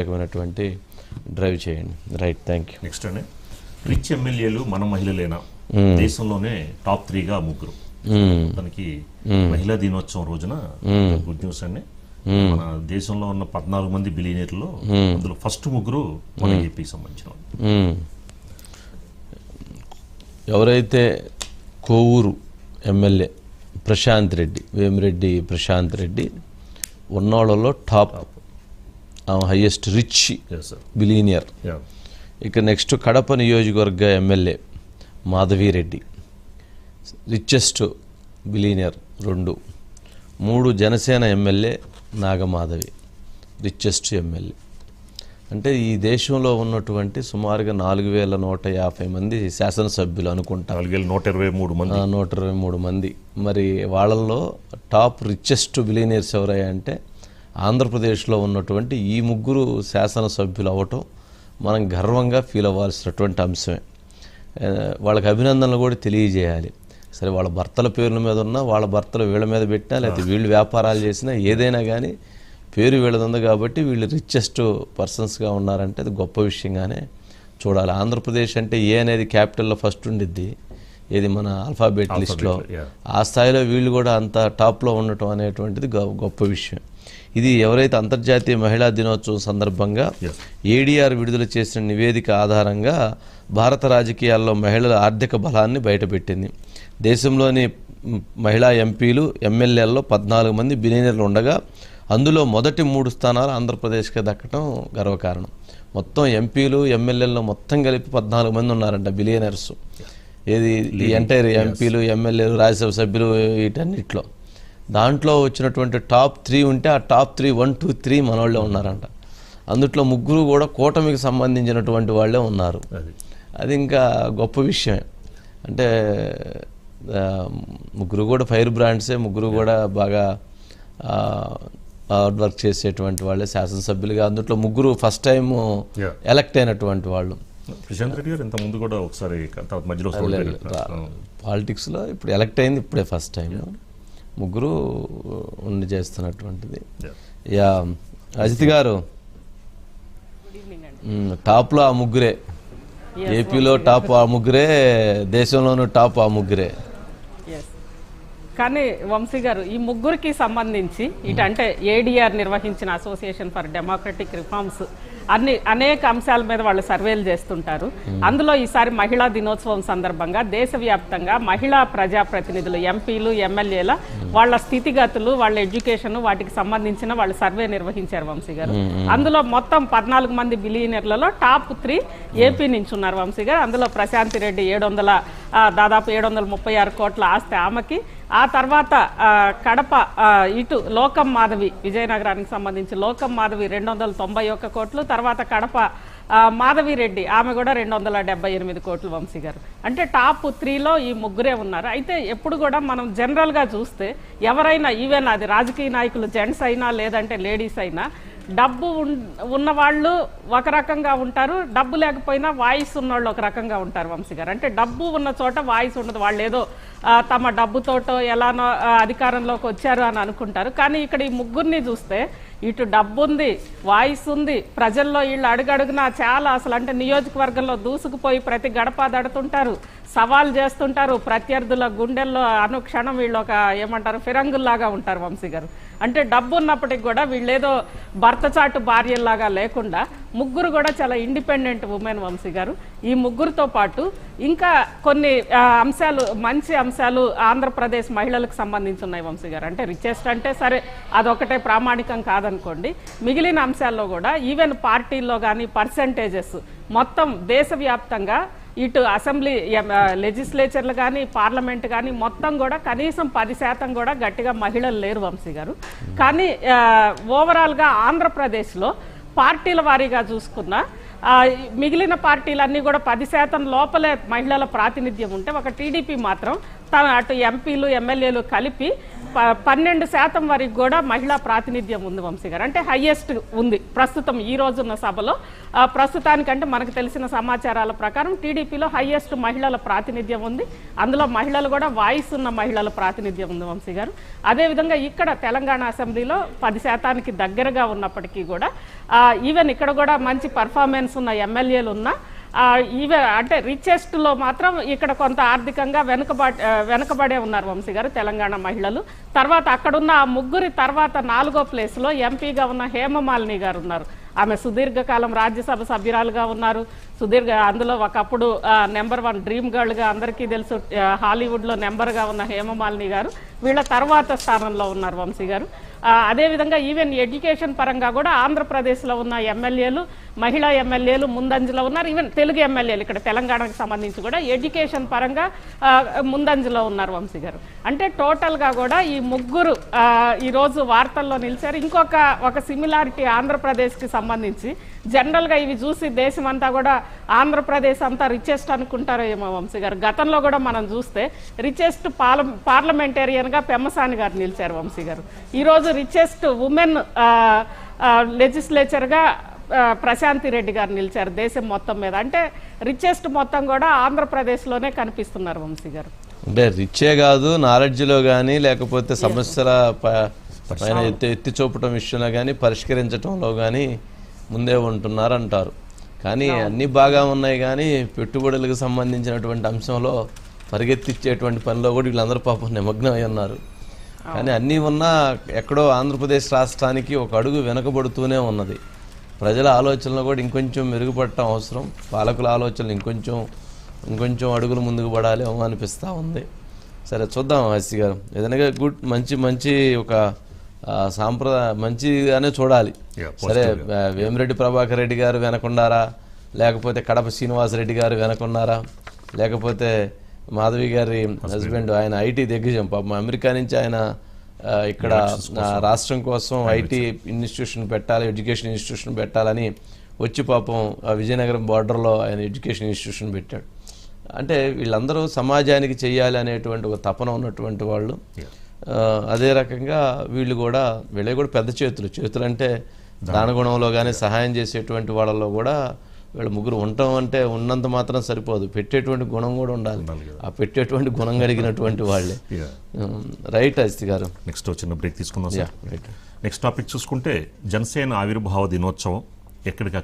రకమైనటువంటి డ్రైవ్ చేయండి. Right, thank you. Next అండి, రిచ్ ఎమ్మెల్యేలు మన మహిళలేనా? దేశంలోనే టాప్ 3గా ముగ్గురు. తనకి మహిళా దినోత్సవం రోజున గుడ్ న్యూస్ అండి. మన దేశంలో ఉన్న 14 మంది బిలియనీర్లో అందులో ఫస్ట్ ముగ్గురు మన ఏపీకి సంబంధించిన వాళ్ళు. ఎవరైతే కోవూరు ఎమ్మెల్యే ప్రశాంత్ రెడ్డి, వేమిరెడ్డి ప్రశాంత్ రెడ్డి ఉన్నోళ్ళలో టాప్, హైయెస్ట్ రిచ్ బిలియనియర్. ఇక నెక్స్ట్ కడప నియోజకవర్గ MLA Madhavireddy, richest billionaire 2. 3 Janasena MLA Nagamadhavi, richest MLA. అంటే ఈ దేశంలో ఉన్నటువంటి సుమారుగా 4150 మంది శాసనసభ్యులు అనుకుంటా. 123 మంది. మరి వాళ్ళల్లో టాప్ రిచెస్ట్ బిలియనీర్స్ ఎవరయ్యా అంటే ఆంధ్రప్రదేశ్లో ఉన్నటువంటి ఈ ముగ్గురు శాసనసభ్యులు అవ్వటం మనం గర్వంగా ఫీల్ అవ్వాల్సినటువంటి అంశమే. వాళ్ళకి అభినందనలు కూడా తెలియజేయాలి. సరే, వాళ్ళ భర్తల పేర్ల మీద ఉన్నా, వాళ్ళ భర్తలు వీళ్ళ మీద పెట్టినా, లేకపోతే వీళ్ళు వ్యాపారాలు చేసినా, ఏదైనా కానీ పేరు వీళ్ళది ఉంది కాబట్టి వీళ్ళు రిచెస్ట్ పర్సన్స్గా ఉన్నారంటే అది గొప్ప విషయంగానే చూడాలి. ఆంధ్రప్రదేశ్ అంటే ఏ అనేది క్యాపిటల్లో ఫస్ట్ ఉండిద్ది, ఏది మన ఆల్ఫాబెట్ లిస్ట్లో. ఆ స్థాయిలో వీళ్ళు కూడా అంత టాప్లో ఉండటం అనేటువంటిది గొప్ప విషయం. ఇది ఎవరైతే అంతర్జాతీయ మహిళా దినోత్సవం సందర్భంగా ఏడీఆర్ విడుదల చేసిన నివేదిక ఆధారంగా భారత రాజకీయాల్లో మహిళల ఆర్థిక బలాన్ని బయటపెట్టింది. దేశంలోని మహిళా ఎంపీలు, ఎమ్మెల్యేల్లో 14 మంది బిలియనీర్లు ఉండగా అందులో మొదటి 3 స్థానాలు ఆంధ్రప్రదేశ్కి దక్కడం గర్వకారణం. మొత్తం ఎంపీలు, ఎమ్మెల్యేల్లో మొత్తం కలిపి 14 మంది ఉన్నారంట బిలియనర్స్. ఏది ఈ ఎంటైర్ ఎంపీలు, ఎమ్మెల్యేలు, రాజ్యసభ సభ్యులు వీటన్నిటిలో. దాంట్లో వచ్చినటువంటి టాప్ 3 ఉంటే ఆ టాప్ 3 1, 2, 3 మనోళ్ళే ఉన్నారంట. అందుట్లో 3 కూడా కూటమికి సంబంధించినటువంటి వాళ్ళే ఉన్నారు. అది ఇంకా గొప్ప విషయమే. అంటే 3 కూడా ఫైర్ బ్రాండ్సే, 3 కూడా బాగా హార్డ్ వర్క్ చేసేటువంటి వాళ్ళే శాసనసభ్యులుగా. అందుట్లో 3 ఫస్ట్ టైం ఎలక్ట్ అయినటువంటి వాళ్ళు. ప్రశాంత్ రెడ్డి గారు ఇంత ముందు కూడా ఒకసారి మధ్యలో పాలిటిక్స్లో ఇప్పుడు ఎలక్ట్ అయింది, ఇప్పుడే ఫస్ట్ టైం. 3 ఉండి చేస్తున్నటువంటిది. యా, అజిత్ గారు టాప్లో ఆ 3 ఏపీలో టాప్ ఆ 3, దేశంలోనూ టాప్ ఆ 3. కానీ వంశీ గారు, ఈ 3కి సంబంధించి అంటే ఏడీఆర్ నిర్వహించిన అసోసియేషన్ ఫర్ డెమోక్రటిక్ రిఫార్మ్స్ అనేక అంశాల మీద వాళ్ళు సర్వేలు చేస్తుంటారు. అందులో ఈసారి మహిళా దినోత్సవం సందర్భంగా దేశవ్యాప్తంగా మహిళా ప్రజాప్రతినిధులు, ఎంపీలు, ఎమ్మెల్యేల వాళ్ళ స్థితిగతులు, వాళ్ళ ఎడ్యుకేషన్, వాటికి సంబంధించిన వాళ్ళు సర్వే నిర్వహించారు వంశీ గారు. అందులో మొత్తం 14 మంది బిలియనీర్లలో టాప్ 3 ఏపీ నుంచి ఉన్నారు వంశీ గారు. అందులో ప్రశాంతి రెడ్డి దాదాపు 736 కోట్ల ఆస్తి ఆమెకి. ఆ తర్వాత కడప ఇటు లోకం మాధవి, విజయనగరానికి సంబంధించి లోకం మాధవి 291 కోట్లు. తర్వాత కడప మాధవిరెడ్డి ఆమె కూడా 278 కోట్లు వంశీ గారు. అంటే టాప్ 3లో ఈ 3 ఉన్నారు. అయితే ఎప్పుడు కూడా మనం జనరల్గా చూస్తే ఎవరైనా, ఈవెన్ అది రాజకీయ నాయకులు జెంట్స్ అయినా లేదంటే లేడీస్ అయినా, డబ్బు ఉన్నవాళ్ళు ఒక రకంగా ఉంటారు, డబ్బు లేకపోయినా వాయిస్ ఉన్నవాళ్ళు ఒక రకంగా ఉంటారు వంశీ గారు. అంటే డబ్బు ఉన్న చోట వాయిస్ ఉండదు. వాళ్ళు ఏదో తమ డబ్బుతోటో ఎలానో అధికారంలోకి వచ్చారు అని అనుకుంటారు. కానీ ఇక్కడ ఈ 3ని చూస్తే ఇటు డబ్బు ఉంది, వాయిస్ ఉంది, ప్రజల్లో వీళ్ళు అడుగడుగునా చాలా అసలు అంటే నియోజకవర్గంలో దూసుకుపోయి ప్రతి గడప దడుతుంటారు, సవాల్ చేస్తుంటారు. ప్రత్యర్థుల గుండెల్లో అనుక్షణం వీళ్ళు ఒక ఫిరంగుల్లాగా ఉంటారు వంశీ గారు. అంటే డబ్బు ఉన్నప్పటికి కూడా వీళ్ళేదో భర్త చాటు భార్యల్లాగా లేకుండా 3 కూడా చాలా ఇండిపెండెంట్ ఉమెన్ వంశీ గారు. ఈ 3తో పాటు ఇంకా కొన్ని అంశాలు, మంచి అంశాలు ఆంధ్రప్రదేశ్ మహిళలకు సంబంధించి ఉన్నాయి వంశీ గారు. అంటే రిచెస్ట్ అంటే సరే అదొకటే ప్రామాణికం కాదనుకోండి, మిగిలిన అంశాల్లో కూడా ఈవెన్ పార్టీల్లో కానీ పర్సంటేజెస్ మొత్తం దేశవ్యాప్తంగా ఇటు అసెంబ్లీ, లెజిస్లేచర్లు కానీ పార్లమెంట్ కానీ మొత్తం కూడా కనీసం 10% కూడా గట్టిగా మహిళలు లేరు వంశీ గారు. కానీ ఓవరాల్గా ఆంధ్రప్రదేశ్లో పార్టీల వారీగా చూసుకున్న మిగిలిన పార్టీలన్నీ కూడా 10% లోపలే మహిళల ప్రాతినిధ్యం ఉంటే, ఒక టీడీపీ మాత్రం అటు ఎంపీలు ఎమ్మెల్యేలు కలిపి 12% వరకు కూడా మహిళా ప్రాతినిధ్యం ఉంది వంశీ గారు. అంటే హైయెస్ట్ ఉంది ప్రస్తుతం ఈ రోజున్న సభలో. ప్రస్తుతానికంటే మనకు తెలిసిన సమాచారాల ప్రకారం టీడీపీలో హైయెస్ట్ మహిళల ప్రాతినిధ్యం ఉంది. అందులో మహిళలు కూడా వాయిస్ ఉన్న మహిళల ప్రాతినిధ్యం ఉంది వంశీ గారు. అదేవిధంగా ఇక్కడ తెలంగాణ అసెంబ్లీలో 10% దగ్గరగా ఉన్నప్పటికీ కూడా ఈవెన్ ఇక్కడ కూడా మంచి పర్ఫార్మెన్స్ ఉన్న ఎమ్మెల్యేలు ఉన్నా ఈవెన్ అంటే రిచెస్ట్లో మాత్రం ఇక్కడ కొంత ఆర్థికంగా వెనుకబడే ఉన్నారు వంశీ గారు తెలంగాణ మహిళలు. తర్వాత అక్కడున్న ఆ ముగ్గురి తర్వాత 4వ ప్లేస్లో ఎంపీగా ఉన్న హేమమాలిని గారు ఉన్నారు. ఆమె సుదీర్ఘకాలం రాజ్యసభ సభ్యురాలుగా ఉన్నారు. అందులో ఒకప్పుడు నెంబర్ 1 డ్రీమ్ గర్ల్గా అందరికీ తెలుసు. హాలీవుడ్లో నెంబర్గా ఉన్న హేమమాలిని గారు వీళ్ళ తర్వాత స్థానంలో ఉన్నారు వంశీ గారు. అదేవిధంగా ఈవెన్ ఎడ్యుకేషన్ పరంగా కూడా ఆంధ్రప్రదేశ్లో ఉన్న ఎమ్మెల్యేలు, మహిళా ఎమ్మెల్యేలు ముందంజలో ఉన్నారు. ఈవెన్ తెలుగు ఎమ్మెల్యేలు ఇక్కడ తెలంగాణకు సంబంధించి కూడా ఎడ్యుకేషన్ పరంగా ముందంజలో ఉన్నారు వంశీ గారు. అంటే టోటల్గా కూడా ఈ ముగ్గురు ఈరోజు వార్తల్లో నిలిచారు. ఒక సిమిలారిటీ ఆంధ్రప్రదేశ్కి సంబంధించి జనరల్గా ఇవి చూసి దేశం అంతా కూడా ఆంధ్రప్రదేశ్ అంతా రిచెస్ట్ అనుకుంటారో ఏమో వంశీ గారు. గతంలో కూడా మనం చూస్తే రిచెస్ట్ పార్లమెంటేరియన్గా పెమ్మసాని గారు నిలిచారు వంశీ గారు. ఈరోజు రిచెస్ట్ ఉమెన్ లెజిస్లేచర్గా ప్రశాంతి రెడ్డి గారు నిలిచారు దేశం మొత్తం మీద. అంటే రిచెస్ట్ మొత్తం కూడా ఆంధ్రప్రదేశ్లోనే కనిపిస్తున్నారు వంశీ గారు. అంటే రిచ్చే కాదు, నాలెడ్జ్లో కానీ లేకపోతే సమస్యల పైన ఎత్తి చూపటం విషయంలో కానీ పరిష్కరించడంలో కానీ ముందే ఉంటున్నారు అంటారు. కానీ అన్నీ బాగా ఉన్నాయి, కానీ పెట్టుబడులకు సంబంధించినటువంటి అంశంలో పరిగెత్తిచ్చేటువంటి పనిలో కూడా వీళ్ళందరూ పాపం నిమగ్నమై ఉన్నారు. కానీ అన్నీ ఉన్నా ఎక్కడో ఆంధ్రప్రదేశ్ రాష్ట్రానికి ఒక అడుగు వెనకబడుతూనే ఉన్నది. ప్రజల ఆలోచనలు కూడా ఇంకొంచెం మెరుగుపడటం అవసరం. పాలకుల ఆలోచనలు ఇంకొంచెం అడుగులు ముందుకు పడాలి అనిపిస్తూ ఉంది. సరే చూద్దాం హసి గారు, ఏదైనా మంచి ఒక మంచిగానే చూడాలి. సరే వేమిరెడ్డి ప్రభాకర్ రెడ్డి గారు వెనకున్నారా, లేకపోతే కడప శ్రీనివాసరెడ్డి గారు వెనకున్నారా, లేకపోతే మాధవి గారి హస్బెండ్ ఆయన ఐటీ దిగ్గజం పాపం అమెరికా నుంచి ఆయన ఇక్కడ రాష్ట్రం కోసం ఐటీ ఇన్స్టిట్యూషన్ పెట్టాలి, ఎడ్యుకేషన్ ఇన్స్టిట్యూషన్ పెట్టాలని వచ్చి పాపం విజయనగరం బార్డర్లో ఆయన ఎడ్యుకేషన్ ఇన్స్టిట్యూషన్ పెట్టాడు. అంటే వీళ్ళందరూ సమాజానికి చెయ్యాలి అనేటువంటి ఒక తపన ఉన్నటువంటి వాళ్ళు. అదే రకంగా వీళ్ళే కూడా పెద్ద చేతులు అంటే దానగుణంలో కానీ సహాయం చేసేటువంటి వాళ్ళలో కూడా వీళ్ళు ముగ్గురు ఉండటం అంటే ఉన్నంత మాత్రం సరిపోదు, పెట్టేటువంటి గుణం కూడా ఉండాలి. ఆ పెట్టేటువంటి గుణం కలిగినటువంటి వాళ్ళే. రైట్ అజిత్ గారు, నెక్స్ట్ చిన్న బ్రేక్ తీసుకుందాం సార్. నెక్స్ట్ టాపిక్ చూసుకుంటే జనసేన ఆవిర్భావ దినోత్సవం ఎక్కడికి